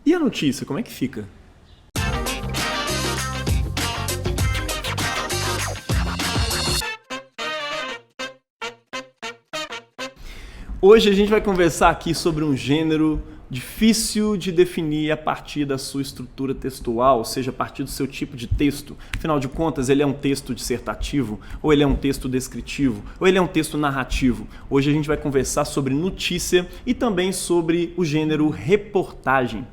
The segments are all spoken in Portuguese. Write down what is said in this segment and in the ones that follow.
E a notícia, como é que fica? Hoje a gente vai conversar aqui sobre um gênero difícil de definir a partir da sua estrutura textual, ou seja, a partir do seu tipo de texto. Afinal de contas, ele é um texto dissertativo, ou ele é um texto descritivo, ou ele é um texto narrativo. Hoje a gente vai conversar sobre notícia e também sobre o gênero reportagem.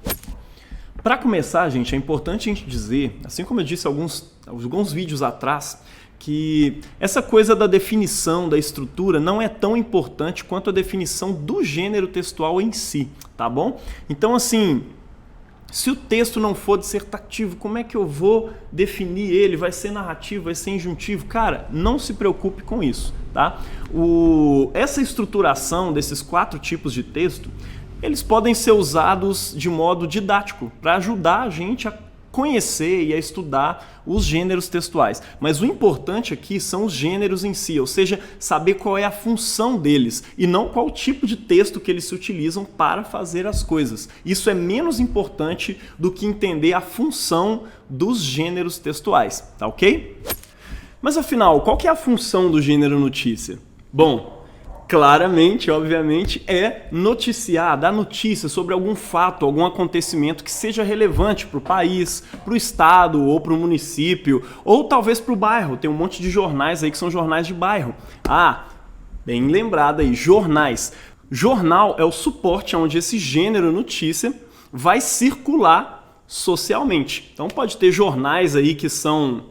Para começar, gente, é importante a gente dizer, assim como eu disse alguns vídeos atrás, que essa coisa da definição, da estrutura, não é tão importante quanto a definição do gênero textual em si, tá bom? Então, assim, se o texto não for dissertativo, como é que eu vou definir ele? Vai ser narrativo, vai ser injuntivo? Cara, não se preocupe com isso, tá? Essa estruturação desses 4 tipos de texto, eles podem ser usados de modo didático, para ajudar a gente a conhecer e a estudar os gêneros textuais. Mas o importante aqui são os gêneros em si, ou seja, saber qual é a função deles e não qual tipo de texto que eles se utilizam para fazer as coisas. Isso é menos importante do que entender a função dos gêneros textuais, tá ok? Mas afinal, qual que é a função do gênero notícia? Bom, claramente, obviamente, é noticiar, dar notícia sobre algum fato, algum acontecimento que seja relevante para o país, para o estado ou para o município, ou talvez para o bairro. Tem um monte de jornais aí que são jornais de bairro. Ah, bem lembrado aí, jornais. Jornal é o suporte onde esse gênero notícia vai circular socialmente. Então pode ter jornais aí que são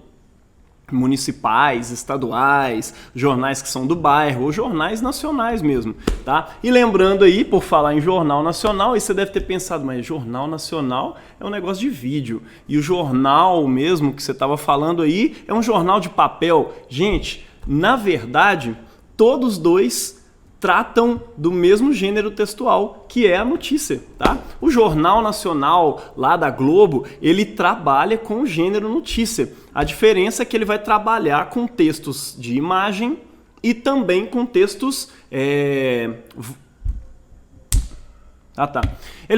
municipais, estaduais, jornais que são do bairro ou jornais nacionais mesmo, tá? E lembrando aí, por falar em jornal nacional, aí você deve ter pensado, mas jornal nacional é um negócio de vídeo e o jornal mesmo que você estava falando aí é um jornal de papel. Gente, na verdade, todos dois tratam do mesmo gênero textual, que é a notícia, tá? O Jornal Nacional, lá da Globo, ele trabalha com o gênero notícia. A diferença é que ele vai trabalhar com textos de imagem e também com textos... Ele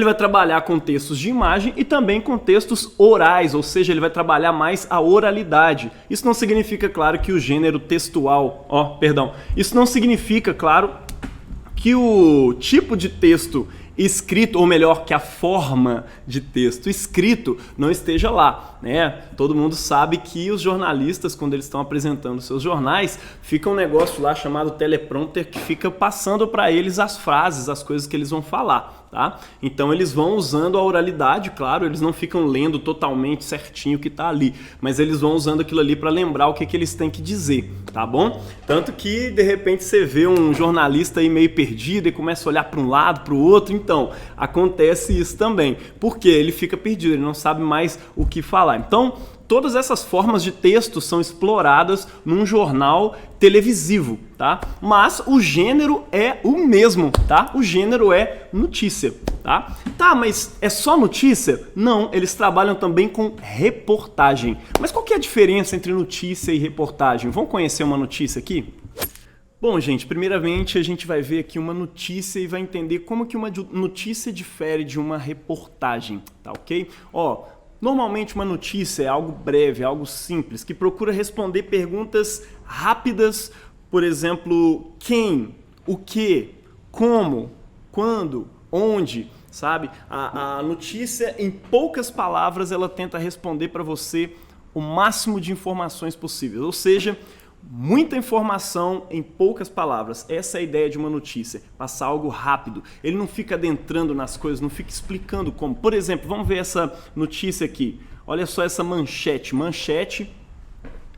vai trabalhar com textos de imagem e também com textos orais, ou seja, ele vai trabalhar mais a oralidade. Isso não significa, claro, que o gênero textual... Isso não significa, claro, que o tipo de texto escrito, ou melhor, que a forma de texto escrito não esteja lá, né? Todo mundo sabe que os jornalistas, quando eles estão apresentando seus jornais, fica um negócio lá chamado teleprompter que fica passando para eles as frases, as coisas que eles vão falar, tá? Então eles vão usando a oralidade, claro, eles não ficam lendo totalmente certinho o que tá ali, mas eles vão usando aquilo ali para lembrar o que eles têm que dizer, tá bom? Tanto que, de repente, você vê um jornalista aí meio perdido e começa a olhar para um lado, para o outro. Então, acontece isso também, porque ele fica perdido, ele não sabe mais o que falar. Então, todas essas formas de texto são exploradas num jornal televisivo, tá? Mas o gênero é o mesmo, tá? O gênero é notícia, tá? Tá, mas é só notícia? Não, eles trabalham também com reportagem. Mas qual que é a diferença entre notícia e reportagem? Vamos conhecer uma notícia aqui? Bom, gente, primeiramente a gente vai ver aqui uma notícia e vai entender como que uma notícia difere de uma reportagem, tá ok? Normalmente uma notícia é algo breve, é algo simples, que procura responder perguntas rápidas, por exemplo, quem, o que, como, quando, onde, sabe? A notícia, em poucas palavras, ela tenta responder para você o máximo de informações possíveis, ou seja, muita informação em poucas palavras. Essa é a ideia de uma notícia, passar algo rápido. Ele não fica adentrando nas coisas, não fica explicando como. Por exemplo, vamos ver essa notícia aqui. Olha só essa manchete. Manchete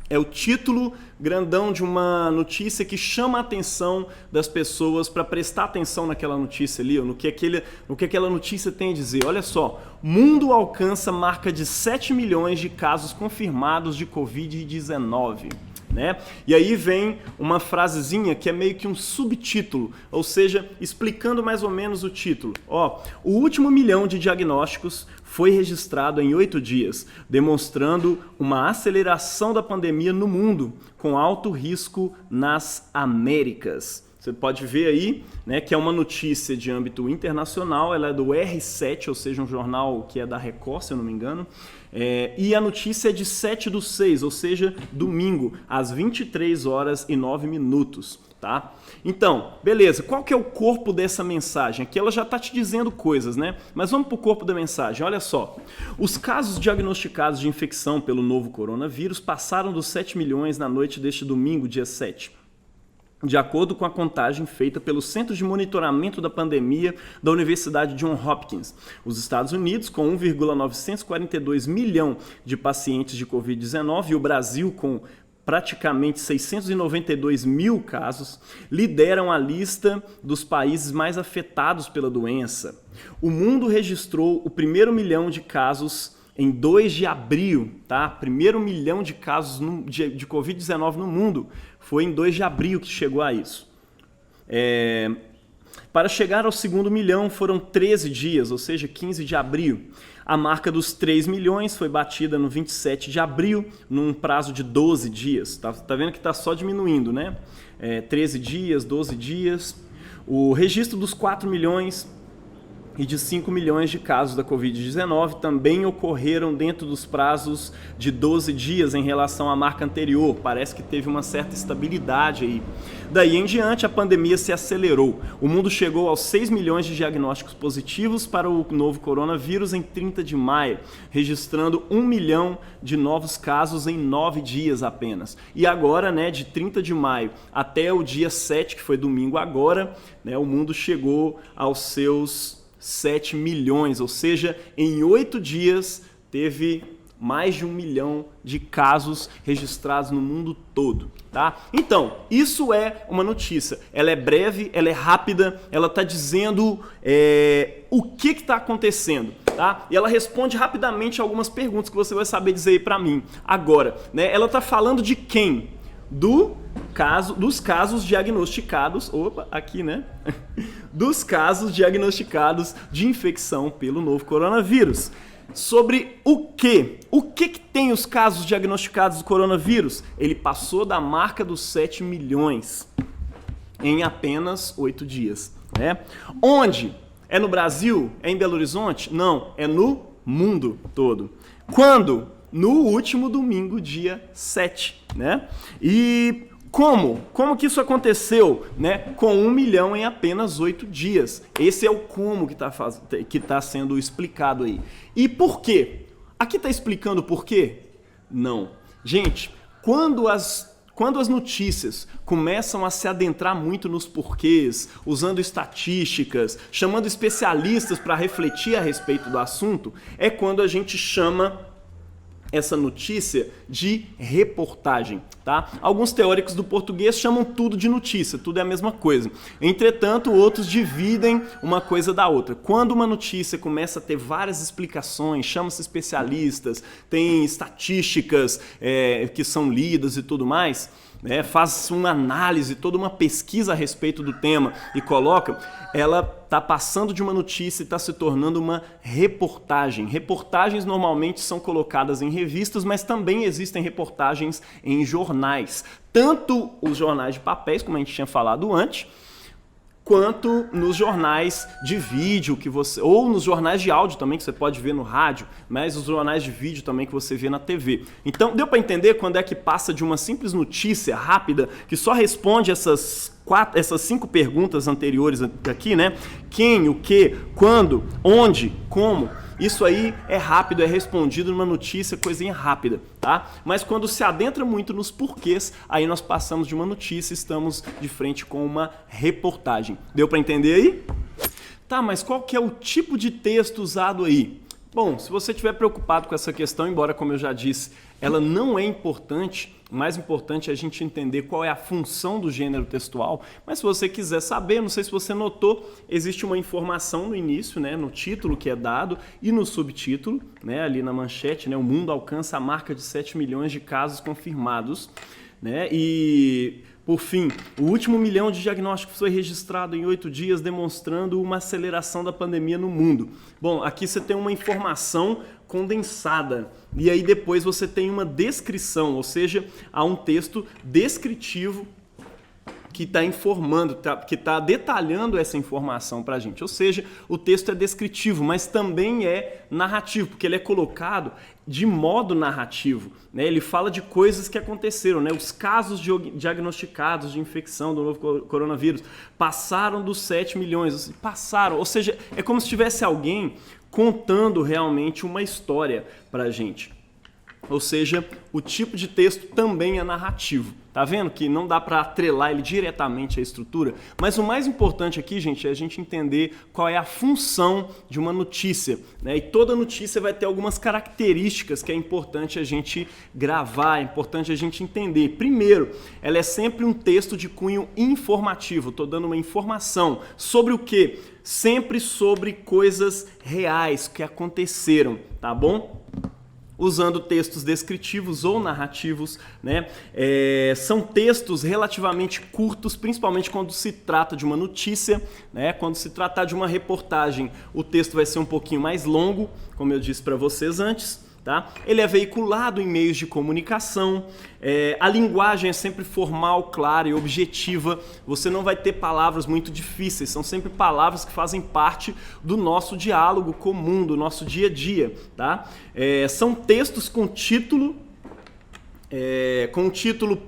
é o título grandão de uma notícia que chama a atenção das pessoas para prestar atenção naquela notícia ali, ou no que aquela notícia tem a dizer. Olha só, mundo alcança marca de 7 milhões de casos confirmados de Covid-19. Né? E aí vem uma frasezinha que é meio que um subtítulo, ou seja, explicando mais ou menos o título. O último milhão de diagnósticos foi registrado em 8 dias, demonstrando uma aceleração da pandemia no mundo, com alto risco nas Américas. Você pode ver aí, né, que é uma notícia de âmbito internacional, ela é do R7, ou seja, um jornal que é da Record, se eu não me engano, e a notícia é de 7/6, ou seja, domingo, às 23h09. Tá? Então, beleza, qual que é o corpo dessa mensagem? Aqui ela já está te dizendo coisas, né? Mas vamos para o corpo da mensagem, olha só. Os casos diagnosticados de infecção pelo novo coronavírus passaram dos 7 milhões na noite deste domingo, dia 7. De acordo com a contagem feita pelo Centro de Monitoramento da Pandemia da Universidade Johns Hopkins, os Estados Unidos, com 1,942 milhão de pacientes de Covid-19 e o Brasil com praticamente 692 mil casos, lideram a lista dos países mais afetados pela doença. O mundo registrou o primeiro milhão de casos em 2 de abril, tá? Primeiro milhão de casos de Covid-19 no mundo foi em 2 de abril que chegou a isso. Para chegar ao segundo milhão foram 13 dias, ou seja, 15 de abril. A marca dos 3 milhões foi batida no 27 de abril, num prazo de 12 dias. Tá vendo que está só diminuindo, né? 13 dias, 12 dias. O registro dos 4 milhões e de 5 milhões de casos da Covid-19 também ocorreram dentro dos prazos de 12 dias em relação à marca anterior. Parece que teve uma certa estabilidade aí. Daí em diante, a pandemia se acelerou. O mundo chegou aos 6 milhões de diagnósticos positivos para o novo coronavírus em 30 de maio, registrando 1 milhão de novos casos em 9 dias apenas. E agora, né, de 30 de maio até o dia 7, que foi domingo agora, né, o mundo chegou aos seus 7 milhões, ou seja, em 8 dias teve mais de 1 milhão de casos registrados no mundo todo, tá? Então, isso é uma notícia. Ela é breve, ela é rápida, ela está dizendo o que está acontecendo, tá? E ela responde rapidamente algumas perguntas que você vai saber dizer aí para mim. Agora, né? Ela está falando de quem? Dos casos diagnosticados, aqui, né? Dos casos diagnosticados de infecção pelo novo coronavírus. Sobre o quê? O que tem os casos diagnosticados do coronavírus? Ele passou da marca dos 7 milhões em apenas 8 dias, né? Onde? É no Brasil? É em Belo Horizonte? Não, é no mundo todo. Quando? No último domingo, dia 7, né? E como? Como que isso aconteceu, né? Com 1 milhão em apenas 8 dias. Esse é o como que tá sendo explicado aí. E por quê? Aqui está explicando por quê? Não. Gente, quando as notícias começam a se adentrar muito nos porquês, usando estatísticas, chamando especialistas para refletir a respeito do assunto, é quando a gente chama essa notícia de reportagem, tá? Alguns teóricos do português chamam tudo de notícia, tudo é a mesma coisa. Entretanto, outros dividem uma coisa da outra. Quando uma notícia começa a ter várias explicações, chama-se especialistas, tem estatísticas que são lidas e tudo mais, né, faz uma análise, toda uma pesquisa a respeito do tema e coloca, ela está passando de uma notícia e está se tornando uma reportagem. Reportagens normalmente são colocadas em revistas, mas também existem reportagens em jornais. Tanto os jornais de papéis, como a gente tinha falado antes, quanto nos jornais de vídeo ou nos jornais de áudio também, que você pode ver no rádio, mas os jornais de vídeo também que você vê na TV. Então, deu para entender quando é que passa de uma simples notícia rápida, que só responde essas 5 perguntas anteriores aqui, né? Quem, o que, quando, onde, como. Isso aí é rápido, é respondido numa notícia, coisinha rápida, tá? Mas quando se adentra muito nos porquês, aí nós passamos de uma notícia e estamos de frente com uma reportagem. Deu para entender aí? Tá, mas qual que é o tipo de texto usado aí? Bom, se você estiver preocupado com essa questão, embora, como eu já disse, ela não é importante, o mais importante é a gente entender qual é a função do gênero textual, mas se você quiser saber, não sei se você notou, existe uma informação no início, né, no título que é dado e no subtítulo, né, ali na manchete, né, o mundo alcança a marca de 7 milhões de casos confirmados, né, e por fim, o último milhão de diagnósticos foi registrado em 8 dias, demonstrando uma aceleração da pandemia no mundo. Bom, aqui você tem uma informação condensada e aí depois você tem uma descrição, ou seja, há um texto descritivo que está informando, que está detalhando essa informação para a gente. Ou seja, o texto é descritivo, mas também é narrativo, porque ele é colocado de modo narrativo, né? Ele fala de coisas que aconteceram, né? Os casos diagnosticados de infecção do novo coronavírus passaram dos 7 milhões, passaram, ou seja, é como se tivesse alguém contando realmente uma história para a gente. Ou seja, o tipo de texto também é narrativo. Tá vendo que não dá para atrelar ele diretamente à estrutura? Mas o mais importante aqui, gente, é a gente entender qual é a função de uma notícia, né? E toda notícia vai ter algumas características que é importante a gente gravar, é importante a gente entender. Primeiro, ela é sempre um texto de cunho informativo. Estou dando uma informação sobre o quê? Sempre sobre coisas reais que aconteceram, tá bom? Usando textos descritivos ou narrativos, né? São textos relativamente curtos, principalmente quando se trata de uma notícia, né? Quando se tratar de uma reportagem, o texto vai ser um pouquinho mais longo, como eu disse para vocês antes. Tá? Ele é veiculado em meios de comunicação, a linguagem é sempre formal, clara e objetiva, você não vai ter palavras muito difíceis, são sempre palavras que fazem parte do nosso diálogo comum, do nosso dia a dia. Tá? São textos com título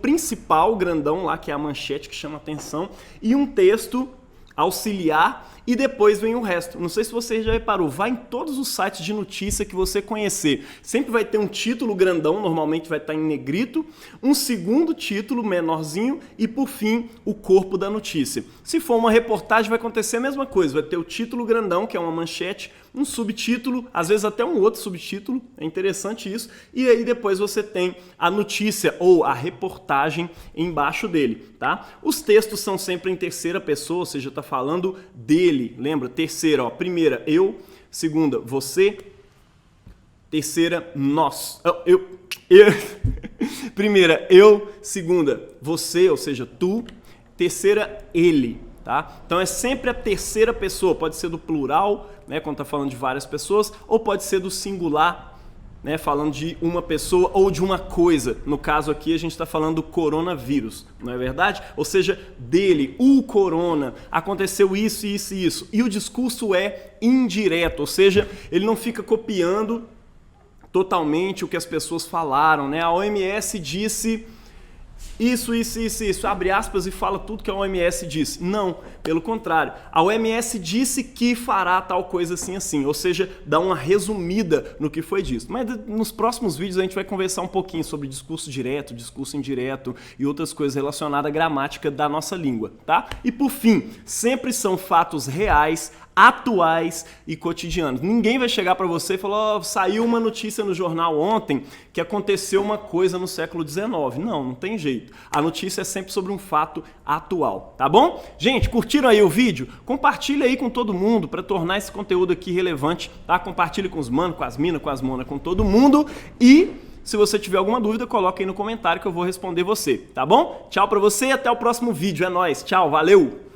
principal, grandão lá, que é a manchete que chama atenção, e um texto auxiliar, e depois vem o resto. Não sei se você já reparou, vai em todos os sites de notícia que você conhecer. Sempre vai ter um título grandão, normalmente vai estar em negrito, um segundo título menorzinho e, por fim, o corpo da notícia. Se for uma reportagem, vai acontecer a mesma coisa. Vai ter o título grandão, que é uma manchete, um subtítulo, às vezes até um outro subtítulo, é interessante isso, e aí depois você tem a notícia ou a reportagem embaixo dele, tá? Os textos são sempre em terceira pessoa, ou seja, está falando dele, lembra? Terceira, ó, primeira, eu, segunda, você, terceira, nós. Primeira, eu, segunda, você, ou seja, tu, terceira, ele. Tá? Então é sempre a terceira pessoa, pode ser do plural, né, quando está falando de várias pessoas, ou pode ser do singular, né, falando de uma pessoa ou de uma coisa. No caso aqui a gente está falando do coronavírus, não é verdade? Ou seja, dele, o corona, aconteceu isso, isso e isso. E o discurso é indireto, ou seja, ele não fica copiando totalmente o que as pessoas falaram, né? A OMS disse isso, abre aspas e fala tudo que a OMS disse. Não, pelo contrário. A OMS disse que fará tal coisa assim, assim. Ou seja, dá uma resumida no que foi dito. Mas nos próximos vídeos a gente vai conversar um pouquinho sobre discurso direto, discurso indireto e outras coisas relacionadas à gramática da nossa língua, tá? E por fim, sempre são fatos reais, atuais e cotidianos. Ninguém vai chegar para você e falar, saiu uma notícia no jornal ontem que aconteceu uma coisa no século XIX. Não tem jeito. A notícia é sempre sobre um fato atual, tá bom? Gente, curtiram aí o vídeo? Compartilha aí com todo mundo para tornar esse conteúdo aqui relevante, tá? Compartilha com os manos, com as minas, com as monas, com todo mundo e se você tiver alguma dúvida, coloca aí no comentário que eu vou responder você, tá bom? Tchau pra você e até o próximo vídeo. É nóis. Tchau, valeu!